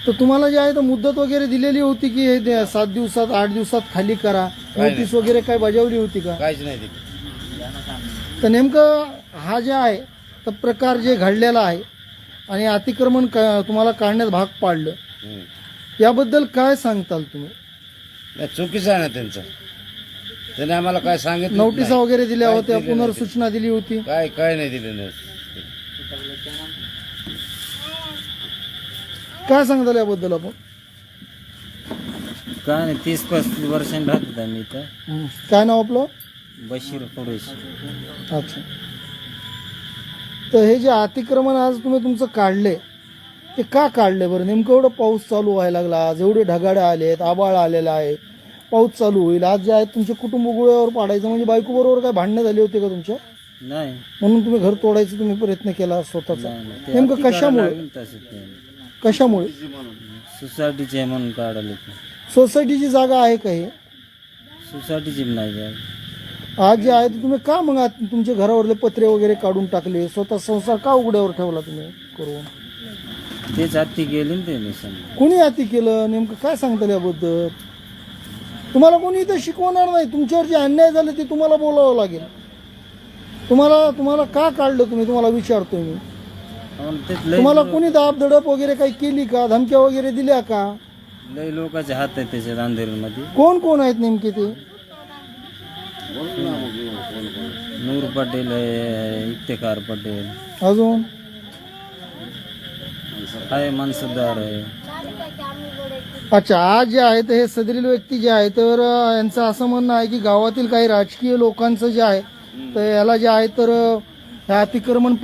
तर तुम्हाला जे आहे तर मुदत वगैरे दिलेली होती की हे 7 दिवसात 8 दिवसात खाली करा, नोटीस वगैरे काय बजावली होती का? काहीच नाही दिली. तर नेमकं हा जे आहे तर प्रकार जे घडलेला आहे आणि अतिक्रमण तुम्हाला काढण्यास भाग पाडलं, हम्म. याबद्दल काय सांगताल तुम्ही? नाही, चुकीचं आहे ना त्यांचं. त्याने आम्हाला काय सांगितलं नोटिसा नाही. वगैरे दिल्या काय होत्या, दिलं नाही. पुनर्सूचना दिली होती? काय नाही दिलं नाही. काय सांगताल याबद्दल आपण? काय नाही, 30-35 वर्षांनी राहत होता मी इथं. काय नाव आपलं? बशीर कुरेश. अच्छा. तर हे जे अतिक्रमण आज तुम्ही तुमचं काढले ते का काढले बरं? नेमकं एवढं पाऊस चालू व्हायला लागला, आज एवढे ढगाळे आलेत, आबाळ आलेला आहे, पाऊस चालू होईल, आज जे आहे तुमचे कुटुंब गुळ्यावर पाडायचं म्हणजे बायको बरोबर काय भांडणं झाली होती का तुमच्या? नाही, म्हणून तुम्ही घर तोडायचं तुम्ही प्रयत्न केला स्वतःचा? नाही, ते नेमकं अति करायला कशामुळे? लागेल तसं ते. कशामुळे? सोसायटीचे म्हणून काढायला ते. सोसायटीची जागा आहे का हे? सोसायटीची नाही जागा. आज जे आहे ते तुम्ही का मग आज तुमच्या घरावरले पत्रे वगैरे काढून टाकले, स्वतः संसार का उघड्यावर ठेवला तुम्ही करून? तेच हत्ती गेली ना ते निशाण. कोणी अति केलं? नेमकं काय सांगताल याबद्दल? तुम्हाला कोणी इथं शिकवणार नाही. तुमच्यावर जे अन्याय झाले ते तुम्हाला बोलावं लागेल. तुम्हाला का काढलं तुम्ही? तुम्हाला विचारतोय मी. तुम्हाला कोणी दाब दडप वगैरे काही केली का? धमक्या वगैरे दिल्या का? लय लोकांचे हात आहेत त्याच्यात अंधेरीमध्ये. कोण कोण आहेत नेमके ते? नूर पटेल आहे, इफ्तेखार पटेल अजून आहे, मनसुरदार आहे. अच्छा, आज जे आहे तर हे सदरील व्यक्ती जे आहे तर यांचं असं म्हणणं आहे की गावातील काही राजकीय लोकांचं जे आहे तर याला जे आहे तर हे अतिक्रमण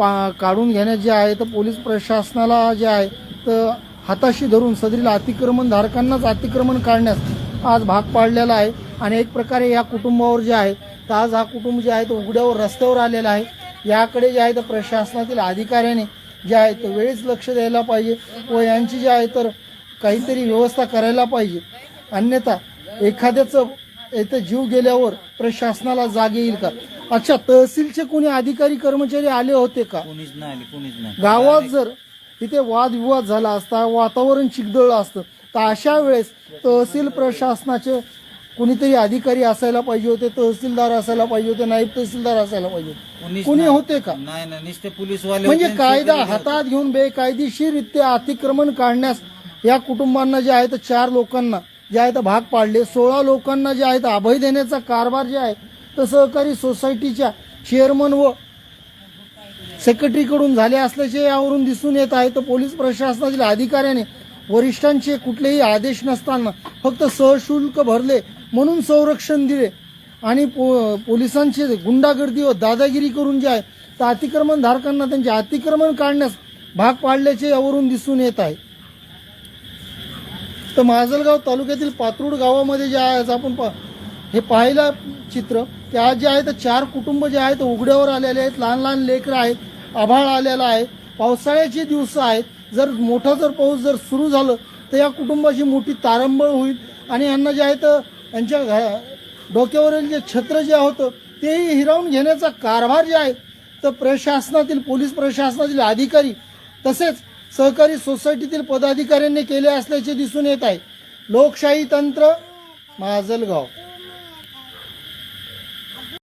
काढून घेण्यात जे आहे तर पोलीस प्रशासनाला जे आहे तर हाताशी धरून सदरील अतिक्रमण धारकांनाच अतिक्रमण काढण्यास आज भाग पाडलेला आहे. आणि एक प्रकारे या कुटुंबावर जे आहे तर आज हा कुटुंब जे आहे तो उघड्यावर रस्त्यावर आलेला आहे. याकडे जे आहे तर प्रशासनातील अधिकाऱ्याने जे आहे तर वेळीच लक्ष द्यायला पाहिजे व यांची जे आहे तर काहीतरी व्यवस्था करायला पाहिजे. अन्यथा एखाद्याचं इथं जीव गेल्यावर प्रशासनाला जाग येईल का? अच्छा, तहसीलचे कोणी अधिकारी कर्मचारी आले होते का? कोणीच नाही, कोणीच नाही. गावात जर तिथे वादविवाद झाला असता, वातावरण चिघळलं असतं, तर अशा वेळेस तहसील प्रशासनाचे कोणीतरी अधिकारी असायला पाहिजे होते, तहसीलदार असायला पाहिजे होते, नायब तहसीलदार असायला पाहिजे होते. कोणी होते का? नाही ना, नुसते पोलीसवाले म्हणजे होते. कायदा हातात घेऊन बेकायदेशीररित्या अतिक्रमण काढण्यास या कुटुंबांना जे आहे तर 4 लोकांना जे आहे तर भाग पाडले. 16 लोकांना जे आहे तर अभय देण्याचा कारभार जे आहे तर सहकारी सोसायटीच्या चेअरमन व सेक्रेटरीकडून झाले असल्याचे यावरून दिसून येत आहे. तर पोलीस प्रशासनातील अधिकाऱ्याने वरिष्ठांचे कुठलेही आदेश नसताना फक्त सहशुल्क भरले म्हणून संरक्षण दिले आणि पोलिसांचे गुंडागर्दी व दादागिरी करून जे आहे तर अतिक्रमण धारकांना त्यांचे अतिक्रमण काढण्यास भाग पाडल्याचे यावरून दिसून येत आहे. तर माजलगाव तालुक्यातील पात्रूड गावामध्ये जे आहे आज आपण हे पाहिलं चित्र की आज जे आहे तर 4 कुटुंब जे आहेत उघड्यावर आलेले आहेत. लहान लहान लेकरं आहेत, आभाळ आलेला आहे, पावसाळ्याचे दिवस आहेत. जर मोठा पाऊस जर सुरू झालं तर या कुटुंबाची मोठी तारंबळ होईल आणि यांना जे आहे तर यांच्या डोक्यावरील जे छत्र जे होतं तेही हिरावून घेण्याचा कारभार जे आहे तर प्रशासनातील पोलीस प्रशासनातील अधिकारी तसेच सहकारी सोसायटीतील पदाधिकाऱ्यांनी केले असल्याचे दिसून येत आहे. लोकशाही तंत्र माजलगाव.